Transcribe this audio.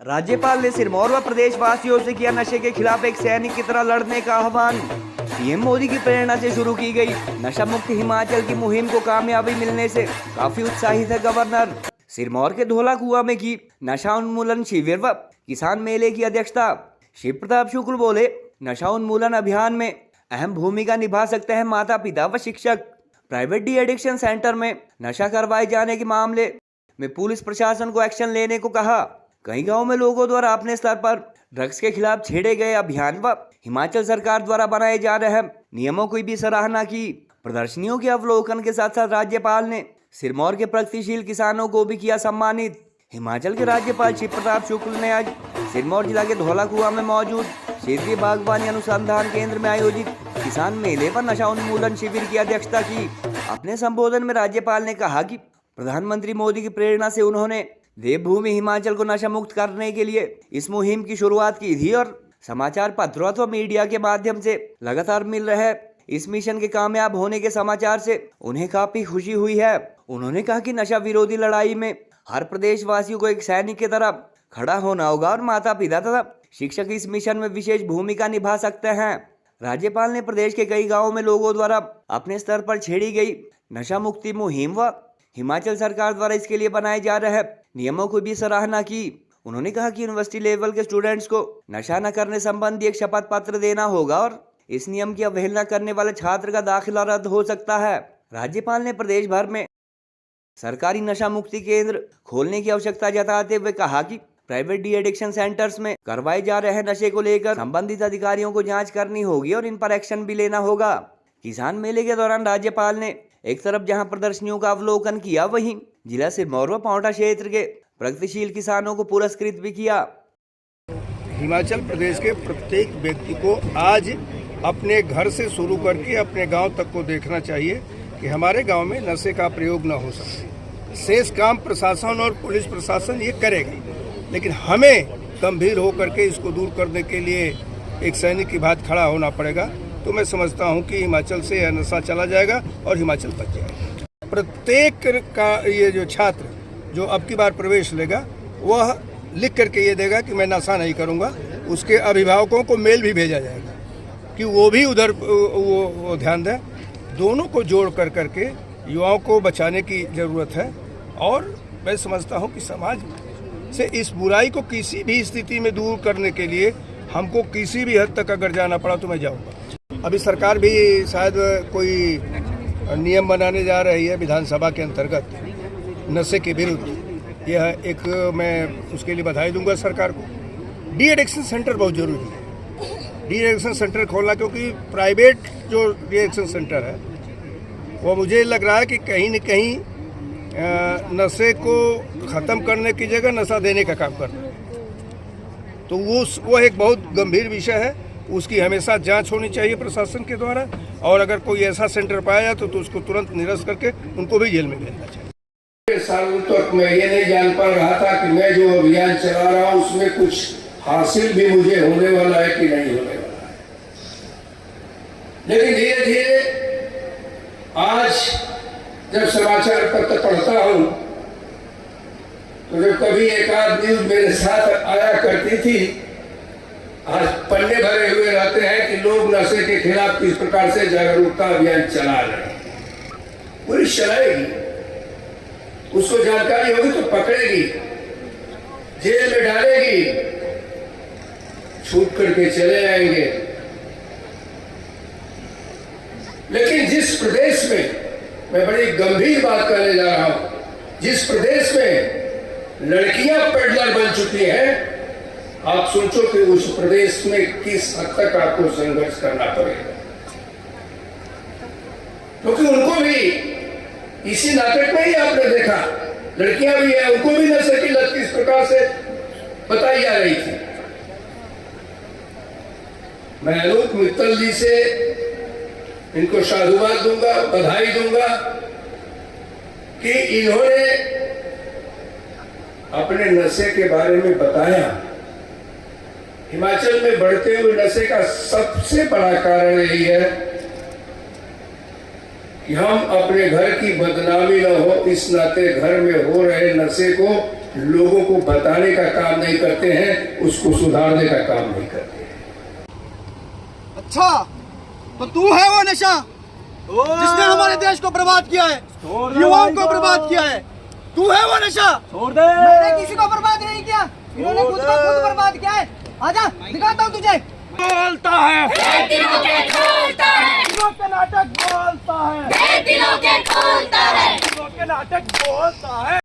राज्यपाल ने सिरमौर व प्रदेशवासियों से किया नशे के खिलाफ एक सैनिक की तरह लड़ने का आह्वान। पीएम मोदी की प्रेरणा से शुरू की गई नशा मुक्त हिमाचल की मुहिम को कामयाबी मिलने से काफी उत्साहित है गवर्नर। सिरमौर के धोला कुआं में की नशा उन्मूलन शिविर व किसान मेले की अध्यक्षता शिव प्रताप शुक्ल बोले, नशा उन्मूलन अभियान में अहम भूमिका निभा सकते हैं माता पिता व शिक्षक। प्राइवेट डी एडिक्शन सेंटर में नशा करवाए जाने के मामले में पुलिस प्रशासन को एक्शन लेने को कहा। कई गांव में लोगों द्वारा अपने स्तर पर ड्रग्स के खिलाफ छेड़े गए अभियान व हिमाचल सरकार द्वारा बनाए जा रहे नियमों की भी सराहना की। प्रदर्शनियों के अवलोकन के साथ साथ राज्यपाल ने सिरमौर के प्रगतिशील किसानों को भी किया सम्मानित। हिमाचल के राज्यपाल शिव प्रताप शुक्ल ने आज सिरमौर जिला के धोला कुआं में मौजूद क्षेत्रीय बागवानी अनुसंधान केंद्र में आयोजित किसान मेले पर नशा उन्मूलन शिविर की अध्यक्षता की। अपने संबोधन में राज्यपाल ने कहा कि प्रधानमंत्री मोदी की प्रेरणा से उन्होंने देवभूमि हिमाचल को नशा मुक्त करने के लिए इस मुहिम की शुरुआत की थी और समाचार पत्रों व मीडिया के माध्यम से लगातार मिल रहे इस मिशन के कामयाब होने के समाचार से उन्हें काफी खुशी हुई है। उन्होंने कहा कि नशा विरोधी लड़ाई में हर प्रदेशवासियों को एक सैनिक की तरह खड़ा होना होगा और माता पिता तथा शिक्षक इस मिशन में विशेष भूमिका निभा सकते हैं। राज्यपाल ने प्रदेश के कई गाँवों में लोगों द्वारा अपने स्तर पर छेड़ी गई नशा मुक्ति मुहिम व हिमाचल सरकार द्वारा इसके लिए बनाए जा रहे नियमों की भी सराहना की। उन्होंने कहा कि यूनिवर्सिटी लेवल के स्टूडेंट्स को नशा न करने संबंधी एक शपथ पत्र देना होगा और इस नियम की अवहेलना करने वाले छात्र का दाखिला रद्द हो सकता है। राज्यपाल ने प्रदेश भर में सरकारी नशा मुक्ति केंद्र खोलने की आवश्यकता जताते हुए कहा कि प्राइवेट डी एडिक्शन सेंटर्स में करवाए जा रहे नशे को लेकर संबंधित अधिकारियों को जांच करनी होगी और इन पर एक्शन भी लेना होगा। किसान मेले के दौरान राज्यपाल ने एक तरफ जहां प्रदर्शनियों का अवलोकन किया, वहीं जिला सिरमौर व पांवटा क्षेत्र के प्रगतिशील किसानों को पुरस्कृत भी किया। हिमाचल प्रदेश के प्रत्येक व्यक्ति को आज अपने घर से शुरू करके अपने गांव तक को देखना चाहिए कि हमारे गांव में नशे का प्रयोग न हो सके। शेष काम प्रशासन और पुलिस प्रशासन ये करेगा, लेकिन हमें गंभीर होकर के इसको दूर करने के लिए एक सैनिक की भांति खड़ा होना पड़ेगा। तो मैं समझता हूं कि हिमाचल से यह नशा चला जाएगा और हिमाचल बच जाएगा। प्रत्येक का ये जो छात्र जो अब की बार प्रवेश लेगा वह लिख करके ये देगा कि मैं नशा नहीं करूंगा। उसके अभिभावकों को मेल भी भेजा जाएगा कि वो भी उधर वो ध्यान दें। दोनों को जोड़ कर करके युवाओं को बचाने की ज़रूरत है और मैं समझता हूं कि समाज से इस बुराई को किसी भी स्थिति में दूर करने के लिए हमको किसी भी हद तक अगर जाना पड़ा तो मैं जाऊंगा। अभी सरकार भी शायद कोई नियम बनाने जा रही है विधानसभा के अंतर्गत नशे के विरुद्ध। यह एक मैं उसके लिए बधाई दूंगा सरकार को। डी एडिक्शन सेंटर बहुत ज़रूरी है, डी एडिक्शन सेंटर खोलना, क्योंकि प्राइवेट जो डी एडिक्शन सेंटर है वो मुझे लग रहा है कि कहीं न कहीं नशे को ख़त्म करने की जगह नशा देने का काम करता है। तो वो एक बहुत गंभीर विषय है, उसकी हमेशा जांच होनी चाहिए प्रशासन के द्वारा और अगर कोई ऐसा सेंटर पाया जाए तो उसको तुरंत निरस्त करके उनको भी जेल में भेजना चाहिए। सालों तक मैं ये नहीं जान पा रहा था कि मैं जो अभियान चला रहा हूँ उसमें कुछ हासिल भी मुझे होने वाला है कि नहीं होने वाला है, लेकिन धीरे धीरे आज जब समाचार पत्र पढ़ता हूँ तो जब कभी एक आध न्यूज मेरे साथ आया करती थी, आज पन्ने भरे हुए रहते हैं कि लोग नशे के खिलाफ किस प्रकार से जागरूकता अभियान चला रहे हैं। पुलिस चलाएगी, उसको जानकारी होगी तो पकड़ेगी, जेल में डालेगी, छूट करके चले आएंगे। लेकिन जिस प्रदेश में मैं बड़ी गंभीर बात करने जा रहा हूं, जिस प्रदेश में लड़कियां पेडलर बन चुकी हैं, आप सोचो कि उस प्रदेश में किस हद तक आपको संघर्ष करना पड़ेगा, क्योंकि उनको भी इसी नाटक में ही आपने देखा लड़कियां भी हैं, उनको भी नशे की लत किस प्रकार से बताई जा रही थी। मैं अनूप मित्तल जी से इनको साधुवाद दूंगा, बधाई दूंगा कि इन्होंने अपने नशे के बारे में बताया। हिमाचल में बढ़ते हुए नशे का सबसे बड़ा कारण यही है कि हम अपने घर की बदनामी न हो इस नाते घर में हो रहे नशे को लोगों को बताने का काम नहीं करते हैं, उसको सुधारने का काम नहीं करते हैं। अच्छा, तो तू है वो नशा जिसने हमारे देश को बर्बाद किया है, युवाओं को बर्बाद किया है। तू है वो नशा। छोड़ दे। मैंने किसी को बर्बाद नहीं किया, इन्होंने खुद को खुद बर्बाद किया है। आजा दिखाता हूँ तुझे। बोलता है दिलों के खोलता है, दिलों के नाटक बोलता है, दिलों के खोलता है। दिलों के नाटक बोलता है।